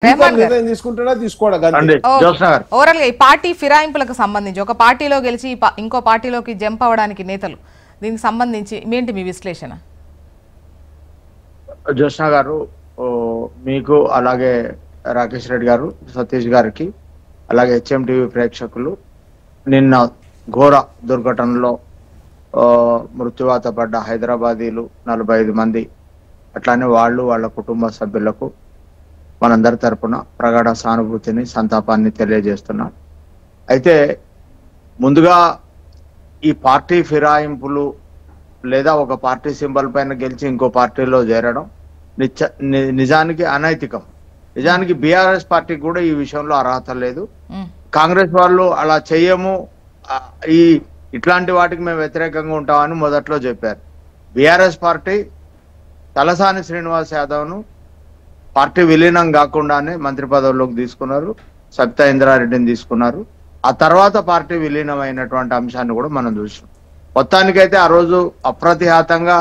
నిర్ణయం తీసుకుంటాడా తీసుకోవడా ఓవరాల్ గా ఈ పార్టీ ఫిరాయింపులకు సంబంధించి ఒక పార్టీలో గెలిచి ఇంకో పార్టీలోకి జంప్ అవ్వడానికి నేతలు దీనికి సంబంధించి ఏంటి మీ విశ్లేషణ? జ్యోత్స్న గారు, మీకు అలాగే రాకేష్ రెడ్డి గారు, సతీష్ గారికి, అలాగే HMTV ప్రేక్షకులు, నిన్న ఘోర దుర్ఘటనలో మృత్యువాత పడ్డ హైదరాబాదీలు 45 మంది, అట్లానే వాళ్ళ కుటుంబ సభ్యులకు మనందరి తరపున ప్రగాఢ సానుభూతిని, సంతాపాన్ని తెలియజేస్తున్నాం. అయితే ముందుగా ఈ పార్టీ ఫిరాయింపులు లేదా ఒక పార్టీ సింబల్ పైన గెలిచి ఇంకో పార్టీలో చేరడం నిజానికి అనైతికం. నిజానికి BRS పార్టీకి కూడా ఈ విషయంలో అర్హత లేదు. కాంగ్రెస్ వాళ్ళు అలా చెయ్యము, ఇట్లాంటి వాటికి మేము వ్యతిరేకంగా ఉంటామని మొదట్లో చెప్పారు. BRS పార్టీ తలసాని శ్రీనివాస్ యాదవ్ను పార్టీ విలీనం కాకుండానే మంత్రి పదవుల్లోకి తీసుకున్నారు, సబితా ఇంద్రారెడ్డిని తీసుకున్నారు. ఆ తర్వాత పార్టీ విలీనం అయినటువంటి అంశాన్ని కూడా మనం చూసాం. మొత్తానికైతే ఆ రోజు అప్రతిహాతంగా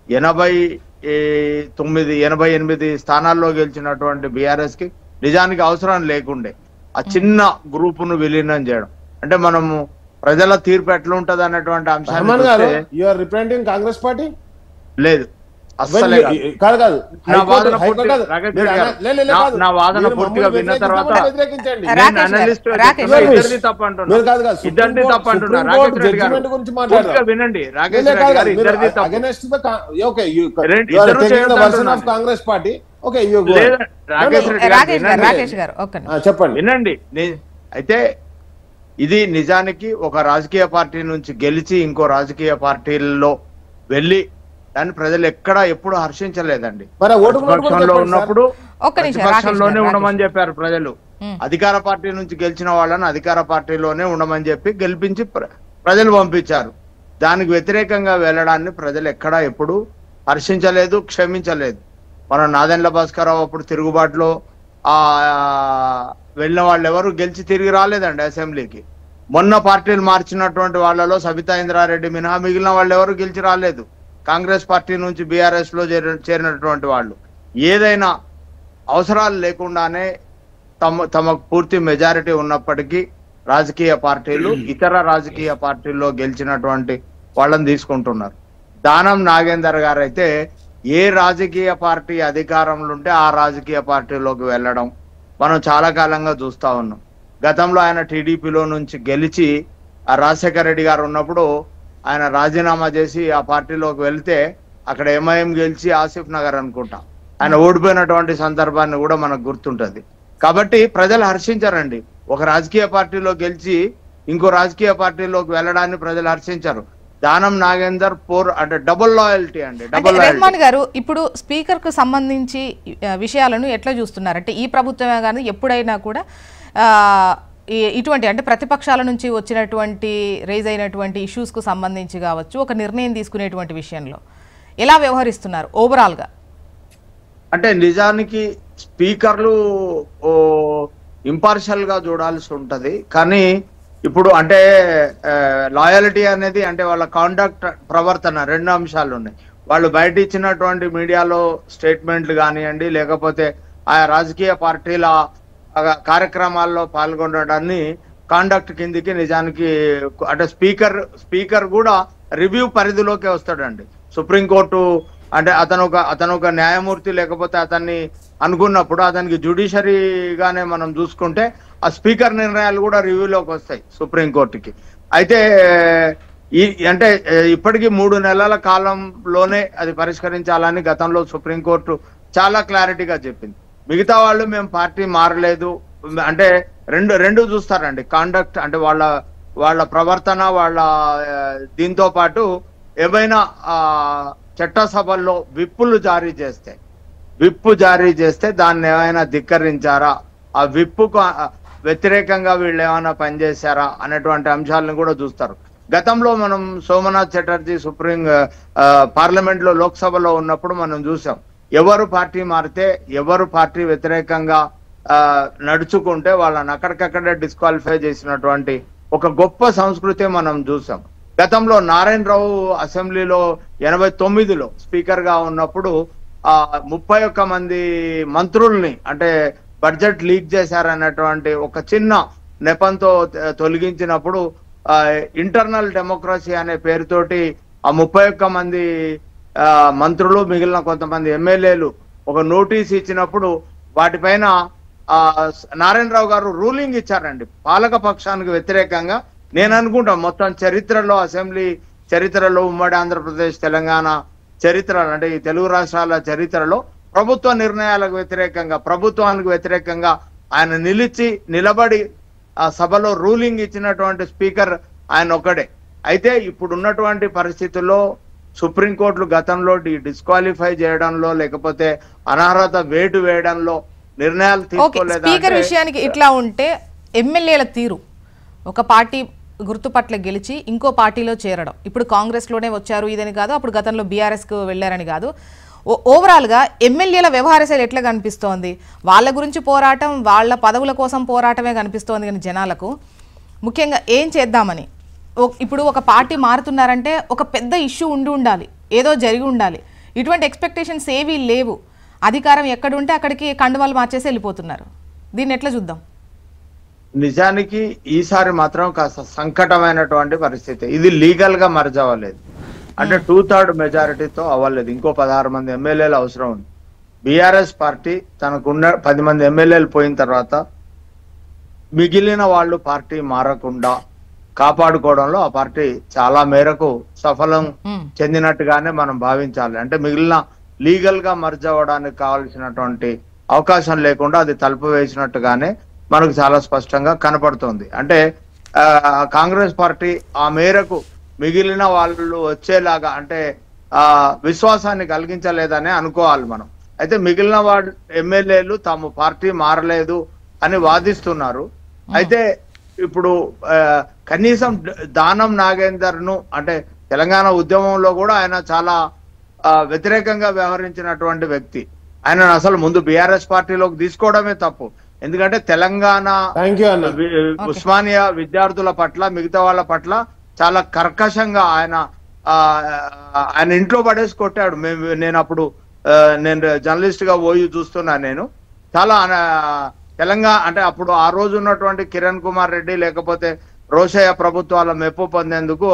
88 స్థానాల్లో గెలిచినటువంటి BRS కి నిజానికి అవసరం లేకుండే ఆ చిన్న గ్రూపును విలీనం చేయడం. అంటే మనము ప్రజల తీర్పు ఎట్లా ఉంటది అన్నటువంటి అంశాన్ని కాంగ్రెస్ పార్టీ లేదు. నా వాదన పూర్తిగా విన్న తర్వాత ఇద్దరిని తప్పంటున్నా. వినండి రాకేష్ రెడ్డి గారు, ఇద్దరిది కాంగ్రెస్ పార్టీ చెప్పండి, వినండి. అయితే ఇది నిజానికి ఒక రాజకీయ పార్టీ నుంచి గెలిచి ఇంకో రాజకీయ పార్టీల్లో వెళ్ళి దాన్ని ప్రజలు ఎప్పుడు హర్షించలేదండి. ప్రతిపక్షంలో ఉన్నప్పుడు ప్రతిపక్షంలోనే ఉండమని చెప్పారు ప్రజలు. అధికార పార్టీ నుంచి గెలిచిన వాళ్ళని అధికార పార్టీలోనే ఉండమని చెప్పి గెలిపించి ప్రజలు పంపించారు. దానికి వ్యతిరేకంగా వెళ్ళడాన్ని ప్రజలు ఎప్పుడు హర్షించలేదు, క్షమించలేదు. మన నాదెండ్ల భాస్కరరావు అప్పుడు తిరుగుబాటులో వెళ్ళిన వాళ్ళు ఎవరు గెలిచి తిరిగి రాలేదండి అసెంబ్లీకి. మొన్న పార్టీలు మార్చినటువంటి వాళ్ళలో సబితా ఇంద్రారెడ్డి మినహా మిగిలిన వాళ్ళు ఎవరు గెలిచి రాలేదు. కాంగ్రెస్ పార్టీ నుంచి BRS లో చేరినటువంటి వాళ్ళు ఏదైనా అవసరాలు లేకుండానే తమకు పూర్తి మెజారిటీ ఉన్నప్పటికీ రాజకీయ పార్టీలు ఇతర రాజకీయ పార్టీల్లో గెలిచినటువంటి వాళ్ళని తీసుకుంటున్నారు. దానం నాగేందర్ గారు అయితే ఏ రాజకీయ పార్టీ అధికారంలో ఉంటే ఆ రాజకీయ పార్టీలోకి వెళ్ళడం మనం చాలా కాలంగా చూస్తా ఉన్నాం. గతంలో ఆయన TDPలో నుంచి గెలిచి రాజశేఖర రెడ్డి గారు ఉన్నప్పుడు ఆయన రాజీనామా చేసి ఆ పార్టీలోకి వెళ్తే అక్కడ MIM గెలిచి ఆసిఫ్ నగర్ అనుకుంటా ఆయన ఓడిపోయినటువంటి సందర్భాన్ని కూడా మనకు గుర్తుంటది. కాబట్టి ప్రజలు హర్షించారండి. ఒక రాజకీయ పార్టీలో గెలిచి ఇంకో రాజకీయ పార్టీలోకి వెళ్ళడాన్ని ప్రజలు హర్షించారు. దానం నాగేందర్ అంటే డబుల్ లాయల్టీ అండి. రెహమాన్ గారు, ఇప్పుడు స్పీకర్ కు సంబంధించి విషయాలను ఎట్లా చూస్తున్నారంటే ఈ ప్రభుత్వమే కానీ ఎప్పుడైనా కూడా ఇటువంటి అంటే ప్రతిపక్షాల నుంచి వచ్చినటువంటి రైజ్ అయినటువంటి ఇష్యూస్కు సంబంధించి కావచ్చు ఒక నిర్ణయం తీసుకునేటువంటి విషయంలో ఎలా వ్యవహరిస్తున్నారు ఓవరాల్గా? అంటే నిజానికి స్పీకర్లు ఇంపార్షియల్గా చూడాల్సి ఉంటుంది. కానీ ఇప్పుడు అంటే లాయల్టీ అనేది అంటే వాళ్ళ కాండక్ట్, ప్రవర్తన రెండు అంశాలు ఉన్నాయి. వాళ్ళు బయట ఇచ్చినటువంటి మీడియాలో స్టేట్మెంట్లు కానివ్వండి, లేకపోతే ఆయా రాజకీయ పార్టీల కార్యక్రమాల్లో పాల్గొనడాన్ని కాండక్ట్ కిందికి నిజానికి అంటే స్పీకర్ కూడా రివ్యూ పరిధిలోకి వస్తాడండి. సుప్రీంకోర్టు అంటే అతను ఒక న్యాయమూర్తి లేకపోతే అతన్ని అనుకున్నప్పుడు అతనికి జ్యుడిషియరీగానే మనం చూసుకుంటే ఆ స్పీకర్ నిర్ణయాలు కూడా రివ్యూలోకి వస్తాయి సుప్రీంకోర్టుకి. అయితే అంటే ఇప్పటికీ 3 నెలల కాలంలోనే అది పరిష్కరించాలని గతంలో సుప్రీంకోర్టు చాలా క్లారిటీగా చెప్పింది. మిగతా వాళ్ళు మేము పార్టీ మారలేదు అంటే రెండు చూస్తారండి. కాండక్ట్ అంటే వాళ్ళ ప్రవర్తన, వాళ్ళ దీంతో పాటు ఏవైనా చట్టసభల్లో విప్పు జారీ చేస్తే దాన్ని ఏమైనా ధిక్కరించారా, ఆ విప్పుకు వ్యతిరేకంగా వీళ్ళు ఏమైనా పనిచేశారా అనేటువంటి అంశాలను కూడా చూస్తారు. గతంలో మనం సోమనాథ్ చటర్జీ పార్లమెంట్ లో లోక్సభలో ఉన్నప్పుడు మనం చూసాం. ఎవరు పార్టీ మారితే, ఎవరు పార్టీ వ్యతిరేకంగా నడుచుకుంటే వాళ్ళని అక్కడికక్కడే డిస్క్వాలిఫై చేసినటువంటి ఒక గొప్ప సంస్కృతి మనం చూసాం. గతంలో నారాయణరావు అసెంబ్లీలో 89లో స్పీకర్ గా ఉన్నప్పుడు 31 మంది మంత్రుల్ని అంటే బడ్జెట్ లీక్ చేశారన్నటువంటి ఒక చిన్న నెపంతో తొలగించినప్పుడు ఇంటర్నల్ డెమోక్రసీ అనే పేరుతోటి ఆ 31 మంది మంత్రులు మిగిలిన కొంతమంది ఎమ్మెల్యేలు ఒక నోటీస్ ఇచ్చినప్పుడు వాటిపైన నారాయణరావు గారు రూలింగ్ ఇచ్చారండి పాలక పక్షానికి వ్యతిరేకంగా. నేను అనుకుంటా మొత్తం చరిత్రలో, అసెంబ్లీ చరిత్రలో, ఉమ్మడి ఆంధ్రప్రదేశ్ తెలంగాణ చరిత్ర అంటే ఈ తెలుగు రాష్ట్రాల చరిత్రలో ప్రభుత్వ నిర్ణయాలకు వ్యతిరేకంగా, ప్రభుత్వానికి వ్యతిరేకంగా ఆయన నిలబడి ఆ సభలో రూలింగ్ ఇచ్చినటువంటి స్పీకర్ ఆయన ఒక్కడే. అయితే ఇప్పుడు ఉన్నటువంటి పరిస్థితుల్లో సుప్రీంకోర్టులు గతంలో డిస్క్వాలిఫై చేయడంలో లేకపోతే అనర్హత వేటు వేయడంలో నిర్ణయాలు తీసుకోలేదు. స్పీకర్ విషయానికి ఇట్లా ఉంటే ఎమ్మెల్యేల తీరు, ఒక పార్టీ గుర్తుపట్ల గెలిచి ఇంకో పార్టీలో చేరడం, ఇప్పుడు కాంగ్రెస్లోనే వచ్చారు ఇదని కాదు, అప్పుడు గతంలో బీఆర్ఎస్కు వెళ్ళారని కాదు, ఓవరాల్గా ఎమ్మెల్యేల వ్యవహార శైలి ఎట్లా కనిపిస్తోంది? వాళ్ళ గురించి పోరాటం, వాళ్ళ పదవుల కోసం పోరాటమే కనిపిస్తోంది కానీ జనాలకు ముఖ్యంగా ఏం చేద్దామని. ఇప్పుడు ఒక పార్టీ మారుతున్నారంటే ఒక పెద్ద ఇష్యూ ఉండాలి, ఏదో జరిగి ఉండాలి. ఇటువంటి ఎక్స్పెక్టేషన్స్ ఏవీ లేవు. అధికారం ఎక్కడుంటే అక్కడికి కండువాలు మార్చేసి వెళ్ళిపోతున్నారు. దీన్ని ఎట్లా చూద్దాం? నిజానికి ఈసారి మాత్రం కాస్త సంకటమైనటువంటి పరిస్థితి. ఇది లీగల్ గా మర్జ్ అవ్వలేదు, అంటే 2/3 మెజారిటీతో అవ్వలేదు. ఇంకో 16 మంది ఎమ్మెల్యేలు అవసరం ఉంది. బీఆర్ఎస్ పార్టీ తనకున్న 10 మంది ఎమ్మెల్యేలు పోయిన తర్వాత మిగిలిన వాళ్ళు పార్టీ మారకుండా కాపాడుకోవడంలో ఆ పార్టీ చాలా మేరకు సఫలం చెందినట్టుగానే మనం భావించాలి. అంటే మిగిలిన లీగల్ గా మర్జ్ అవ్వడానికి కావాల్సినటువంటి అవకాశం లేకుండా అది తలుపు వేసినట్టుగానే మనకు చాలా స్పష్టంగా కనపడుతుంది. అంటే కాంగ్రెస్ పార్టీ ఆ మేరకు మిగిలిన వాళ్ళు వచ్చేలాగా అంటే విశ్వాసాన్ని కలిగించలేదని అనుకోవాలి మనం. అయితే మిగిలిన వాళ్ళు ఎమ్మెల్యేలు తాము పార్టీ మారలేదు అని వాదిస్తున్నారు. అయితే ఇప్పుడు కనీసం దానం నాగేందర్ ను అంటే తెలంగాణ ఉద్యమంలో కూడా ఆయన చాలా వ్యతిరేకంగా వ్యవహరించినటువంటి వ్యక్తి. ఆయన అసలు ముందు బీఆర్ఎస్ పార్టీలోకి తీసుకోవడమే తప్పు. ఎందుకంటే తెలంగాణ ఉస్మానియా విద్యార్థుల పట్ల, మిగతా వాళ్ళ పట్ల చాలా కర్కశంగా ఆయన ఇంట్లో పడేసి కొట్టాడు. నేను అప్పుడు నేను జర్నలిస్ట్ గా పోయి చూస్తున్నా. నేను చాలా తెలంగాణ అంటే అప్పుడు ఆ రోజు ఉన్నటువంటి కిరణ్ కుమార్ రెడ్డి లేకపోతే రోషయ్య ప్రభుత్వాల మెప్పు పొందేందుకు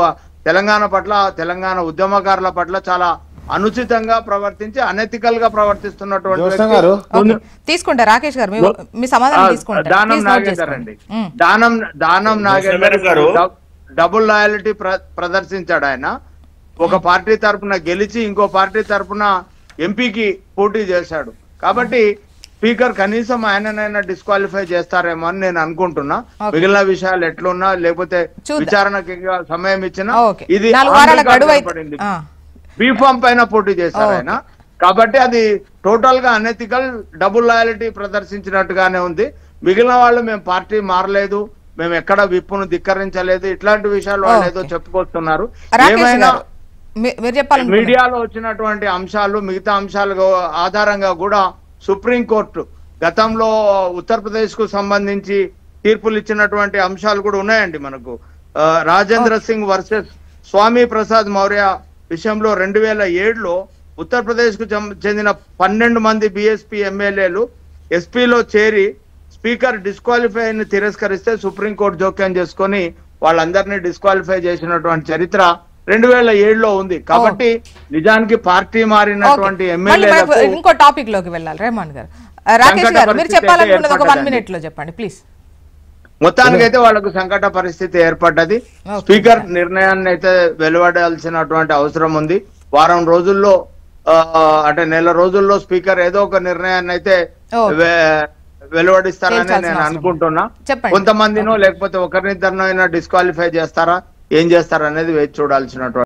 తెలంగాణ పట్ల, తెలంగాణ ఉద్యమకారుల పట్ల చాలా అనుచితంగా ప్రవర్తించి అనెథికల్ గా ప్రవర్తిస్తున్నటువంటి తీసుకుంటా రాకేష్ గారు మీ సమాధానం తీసుకుంటారు. దానం నాగేందర్ అండి, దానం నాగేందర్ గారు డబుల్ లాయల్టీ ప్రదర్శించాడు. ఆయన ఒక పార్టీ తరఫున గెలిచి ఇంకో పార్టీ తరఫున ఎంపీకి పోటీ చేశాడు. కాబట్టి స్పీకర్ కనీసం ఆయననైనా డిస్క్వాలిఫై చేస్తారేమో అని నేను అనుకుంటున్నా. మిగిలిన విషయాలు ఎట్లున్నా లేకపోతే విచారణకి సమయం ఇచ్చినా ఇది బీఫామ్ పైన పోటీ చేశారు ఆయన. కాబట్టి అది టోటల్ గా అనెథికల్, డబుల్ లాయల్టీ ప్రదర్శించినట్టుగానే ఉంది. మిగిలిన వాళ్ళు మేము పార్టీ మారలేదు, మేము ఎక్కడ విప్పును ధిక్కరించలేదు, ఇట్లాంటి విషయాలు వాళ్ళు ఏదో చెప్పుకొస్తున్నారు. ఏమైనా మీడియాలో వచ్చినటువంటి అంశాలు, మిగతా అంశాలు ఆధారంగా కూడా సుప్రీంకోర్టు గతంలో ఉత్తరప్రదేశ్ కు సంబంధించి తీర్పులు ఇచ్చినటువంటి అంశాలు కూడా ఉన్నాయండి మనకు. రాజేంద్ర సింగ్ వర్సెస్ స్వామి ప్రసాద్ మౌర్య విషయంలో 2007లో ఉత్తరప్రదేశ్ కు చెందిన 12 మంది బీఎస్పీ ఎమ్మెల్యేలు ఎస్పీలో చేరి స్పీకర్ డిస్క్వాలిఫై ని తిరస్కరిస్తే సుప్రీంకోర్టు జోక్యం చేసుకొని వాళ్ళందరినీ డిస్క్వాలిఫై చేసినటువంటి చరిత్ర 2007లో ఉంది. కాబట్టి నిజానికి పార్టీ మారినటువంటి ఎమ్మెల్యేలకు ఇంకో టాపిక్ లోకి వెళ్ళాలి. రెహమాన్ గారు, రాకేష్ గారు మీరు చెప్పాలనుకున్నది ఒక 1 minute లో చెప్పండి ప్లీజ్. మొత్తానికైతే వాళ్ళకు సంకట పరిస్థితి ఏర్పడ్డది. స్పీకర్ నిర్ణయాన్ని అయితే వెలువడాల్సినటువంటి అవసరం ఉంది. వారం రోజుల్లో అంటే నెల రోజుల్లో స్పీకర్ ఏదో ఒక నిర్ణయాన్ని అయితే వెలువడిస్తారని నేను అనుకుంటున్నా. కొంతమందినో లేకపోతే ఒకరినిద్దరినో అయినా డిస్క్వాలిఫై చేస్తారా, ఏం చేస్తారనేది వేచి చూడాల్సినటువంటి